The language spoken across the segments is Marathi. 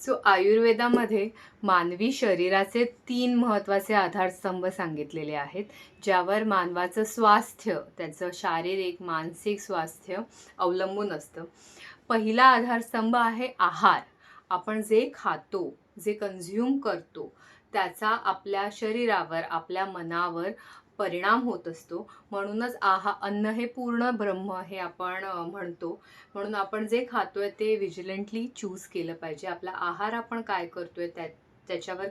सो आयुर्वेदामध्ये मानवी शरीराचे 3 महत्त्वाचे आधारस्तंभ सांगितलेले आहेत, ज्यावर मानवाचं स्वास्थ्य, त्याचं शारीरिक मानसिक स्वास्थ्य अवलंबून असतं. पहिला आधारस्तंभ आहे आहार. आपण जे खातो, जे कन्झ्युम करतो, त्याचा आपल्या शरीरावर, आपल्या मनावर परिणाम होत असतो. म्हणूनच अन्न हे पूर्ण ब्रह्म हे आपण म्हणतो. म्हणून आपण जे खातोय ते विजिलंटली चूज केलं पाहिजे. आपला आहार आपण काय करतोय त्याच्यावर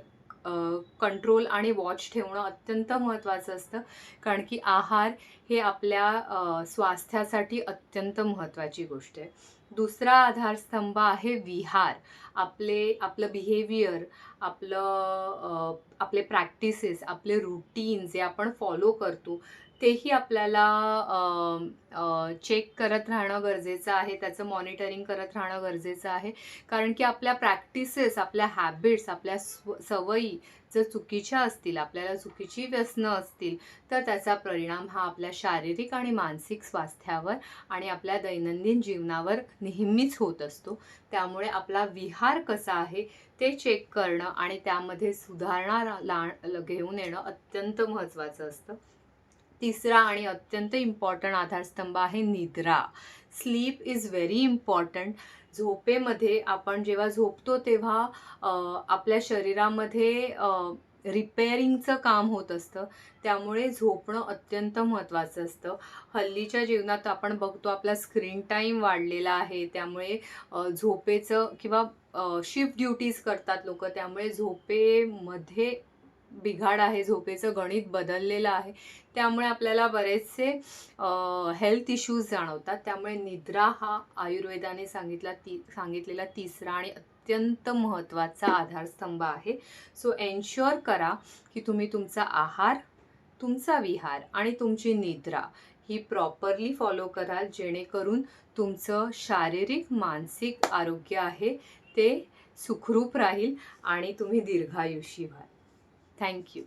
कंट्रोल आणि वॉच ठेवणं अत्यंत महत्त्वाचं असतं. कारण की आहार हे आपल्या स्वास्थ्यासाठी अत्यंत महत्त्वाची गोष्ट आहे. दुसरा आधारस्तंभ आहे विहार. आपलं बिहेवियर, आपले प्रॅक्टिसेस, आपले रूटीन जे आपण फॉलो करतो, तेही आपल्याला चेक करत राहणं गरजेचं आहे. त्याचं मॉनिटरिंग करत राहणं गरजेचं आहे. कारण की आपल्या प्रॅक्टिसेस, आपल्या हॅबिट्स, आपल्या सवयी जर चुकीच्या असतील, आपल्याला चुकीची व्यसनं असतील, तर त्याचा परिणाम हा आपल्या शारीरिक आणि मानसिक स्वास्थ्यावर आणि आपल्या दैनंदिन जीवनावर नेहमीच होत असतो. त्यामुळे आपला विहार कसा आहे ते चेक करणं आणि त्यामध्ये सुधारणा घेऊन येणं अत्यंत महत्त्वाचं असतं. तिसरा आणि अत्यंत इम्पॉर्टंट आधारस्तंभ आहे निद्रा. Sleep is very important. झोपेमध्ये आपण जेव्हा झोपतो तेव्हा आपल्या शरीरामध्ये रिपेअरिंगचं काम होत असतं. त्यामुळे झोपणं अत्यंत महत्त्वाचं असतं. हल्लीच्या जीवनात आपण बघतो आपला स्क्रीन टाईम वाढलेला आहे. त्यामुळे झोपेचं किंवा शिफ्ट ड्युटीज करतात लोकं, त्यामुळे झोपेमध्ये बिघाड आहे, झोपेचं गणित बदललेलं आहे. त्यामुळे आपल्याला बरेचसे हेल्थ इश्यूज जाणवतात. त्यामुळे निद्रा हा आयुर्वेदाने सांगितलेला तिसरा आणि अत्यंत महत्त्वाचा आधारस्तंभ आहे. सो एन्श्युअर करा की तुम्ही तुमचा आहार, तुमचा विहार आणि तुमची निद्रा ही प्रॉपरली फॉलो कराल, जेणेकरून तुमचं शारीरिक मानसिक आरोग्य आहे ते सुखरूप राहील आणि तुम्ही दीर्घायुषी व्हाल. Thank you.